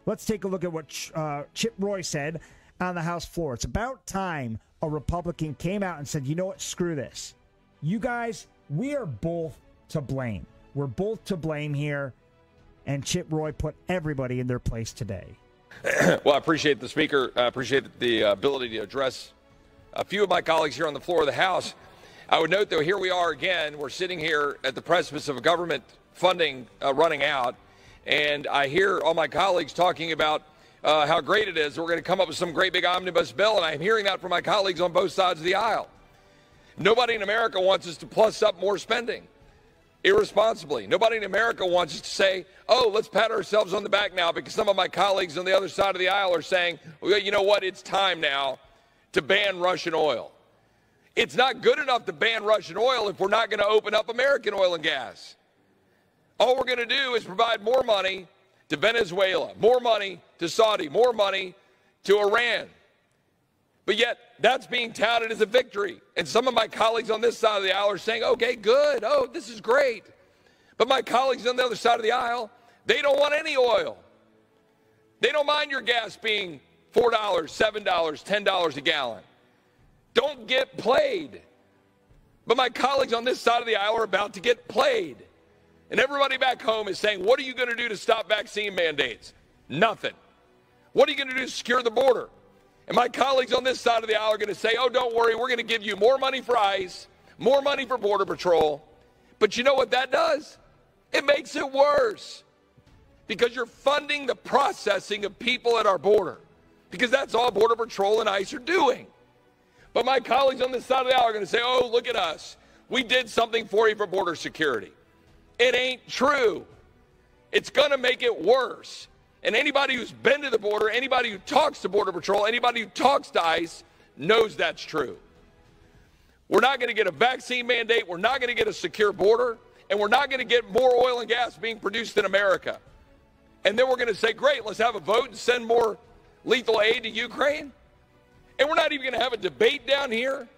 Let's take a look at what Chip Roy said on the House floor. It's about time a Republican came out and said, you know what, screw this. You guys, we are both to blame. We're both to blame here. And Chip Roy put everybody in their place today. Well, I appreciate the Speaker. I appreciate the ability to address a few of my colleagues here on the floor of the House. I would note, though, here we are again. We're sitting here at the precipice of government funding running out. And I hear all my colleagues talking about how great it is. We're going to come up with some great big omnibus bill. And I'm hearing that from my colleagues on both sides of the aisle. Nobody in America wants us to plus up more spending irresponsibly. Nobody in America wants us to say, oh, let's pat ourselves on the back now, because some of my colleagues on the other side of the aisle are saying, well, you know what, it's time now to ban Russian oil. It's not good enough to ban Russian oil if we're not going to open up American oil and gas. All we're going to do is provide more money to Venezuela, more money to Saudi, more money to Iran. But yet, that's being touted as a victory. And some of my colleagues on this side of the aisle are saying, okay, good. Oh, this is great. But my colleagues on the other side of the aisle, they don't want any oil. They don't mind your gas being $4, $7, $10 a gallon. Don't get played. But my colleagues on this side of the aisle are about to get played. And everybody back home is saying, what are you going to do to stop vaccine mandates? Nothing. What are you going to do to secure the border? And my colleagues on this side of the aisle are going to say, oh, don't worry, we're going to give you more money for ICE, more money for Border Patrol. But you know what that does? It makes it worse, because you're funding the processing of people at our border, because that's all Border Patrol and ICE are doing. But my colleagues on this side of the aisle are going to say, oh, look at us. We did something for you for border security. It ain't true. It's going to make it worse. And anybody who's been to the border, anybody who talks to Border Patrol, anybody who talks to ICE knows that's true. We're not going to get a vaccine mandate. We're not going to get a secure border. And we're not going to get more oil and gas being produced in America. And then we're going to say, great, let's have a vote and send more lethal aid to Ukraine. And we're not even going to have a debate down here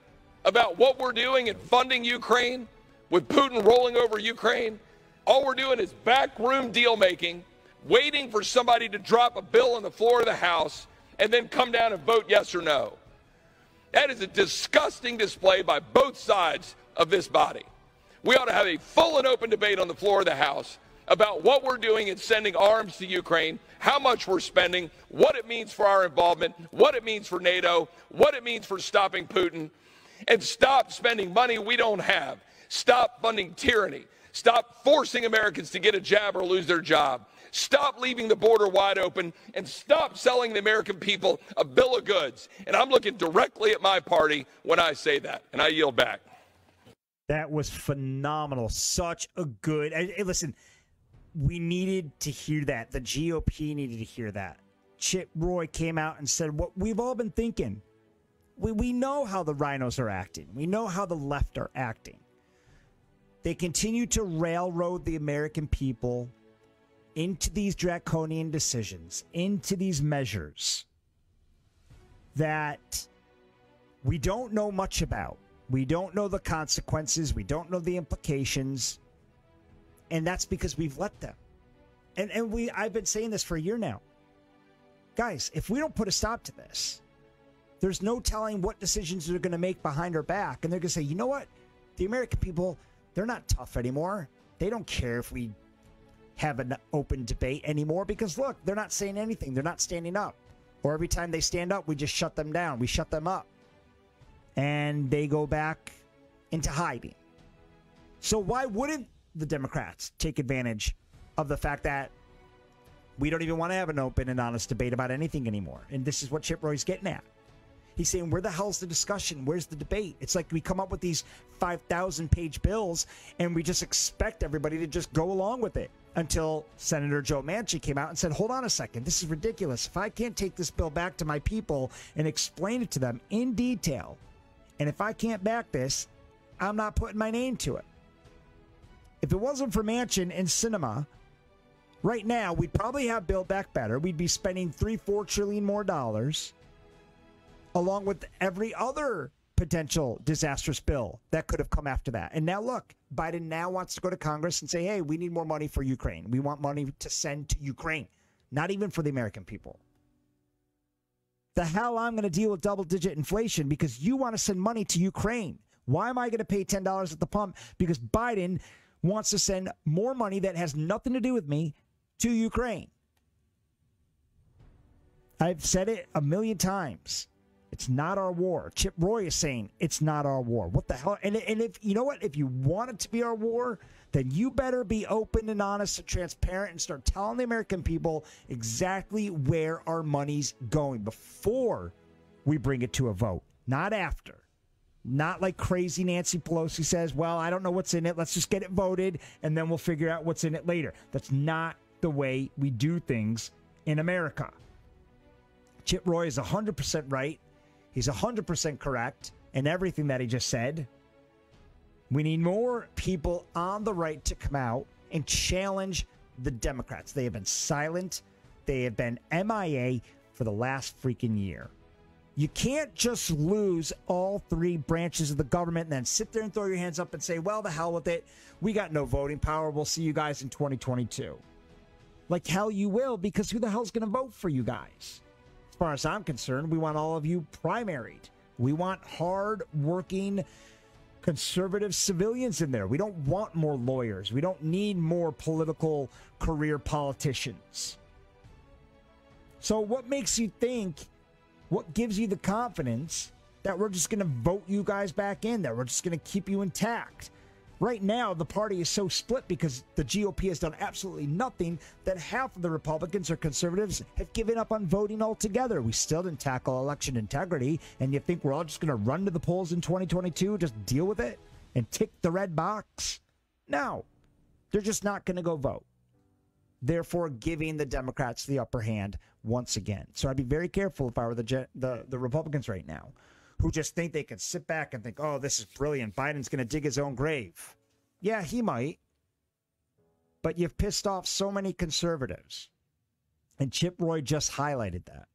about what we're doing in funding Ukraine with Putin rolling over Ukraine. All we're doing is backroom deal making, waiting for somebody to drop a bill on the floor of the House and then come down and vote yes or no. That is a disgusting display by both sides of this body. We ought to have a full and open debate on the floor of the House about what we're doing in sending arms to Ukraine, how much we're spending, what it means for our involvement, what it means for NATO, what it means for stopping Putin, and stop spending money we don't have. Stop funding tyranny. Stop forcing Americans to get a jab or lose their job. Stop leaving the border wide open, and stop selling the American people a bill of goods. And I'm looking directly at my party when I say that, and I yield back. That was phenomenal. Such a good... Hey, listen, we needed to hear that. The GOP needed to hear that. Chip Roy came out and said what we've all been thinking. We know how the rhinos are acting. We know how the left are acting. They continue to railroad the American people into these draconian decisions, into these measures that we don't know much about. We don't know the consequences. We don't know the implications. And that's because we've let them. And I've been saying this for a year now. Guys, if we don't put a stop to this, there's no telling what decisions they're going to make behind our back. And they're going to say, you know what? The American people, they're not tough anymore. They don't care if we have an open debate anymore, because look, they're not saying anything. They're not standing up. Or every time they stand up, we just shut them down. We shut them up. And they go back into hiding. So why wouldn't the Democrats take advantage of the fact that we don't even want to have an open and honest debate about anything anymore? And this is what Chip Roy's getting at. He's saying, where the hell's the discussion? Where's the debate? It's like we come up with these 5,000-page bills and we just expect everybody to just go along with it, until Senator Joe Manchin came out and said, hold on a second, this is ridiculous. If I can't take this bill back to my people and explain it to them in detail, and if I can't back this, I'm not putting my name to it. If it wasn't for Manchin and Sinema, right now we'd probably have Build Back Better. We'd be spending $3-4 trillion more dollars, along with every other potential disastrous bill that could have come after that. And now look, Biden now wants to go to Congress and say, hey, we need more money for Ukraine. We want money to send to Ukraine. not even for the American people. The hell I'm going to deal with double-digit inflation because you want to send money to Ukraine. Why am I going to pay $10 at the pump? Because Biden wants to send more money that has nothing to do with me to Ukraine. I've said it a million times. It's not our war. Chip Roy is saying it's not our war. What the hell? And if you know what? If you want it to be our war, then you better be open and honest and transparent and start telling the American people exactly where our money's going before we bring it to a vote, not after. Not like crazy Nancy Pelosi says, well, I don't know what's in it. Let's just get it voted, and then we'll figure out what's in it later. That's not the way we do things in America. Chip Roy is 100% right. He's 100% correct in everything that he just said. We need more people on the right to come out and challenge the Democrats. They have been silent. They have been MIA for the last freaking year. You can't just lose all three branches of the government and then sit there and throw your hands up and say, well, the hell with it. We got no voting power. We'll see you guys in 2022. Like hell you will, because who the hell's going to vote for you guys? As far as I'm concerned, we want all of you primaried. We want hard-working conservative civilians in there. We don't want more lawyers. We don't need more political career politicians. So what makes you think, what gives you the confidence that we're just going to vote you guys back in, that we're just going to keep you intact? Right now, the party is so split because the GOP has done absolutely nothing that half of the Republicans or conservatives have given up on voting altogether. We still didn't tackle election integrity, and you think we're all just going to run to the polls in 2022, just deal with it and tick the red box? No, they're just not going to go vote. Therefore, giving the Democrats the upper hand once again. So I'd be very careful if I were the Republicans right now, who just think they can sit back and think, oh, this is brilliant. Biden's going to dig his own grave. Yeah, he might. But you've pissed off so many conservatives. And Chip Roy just highlighted that.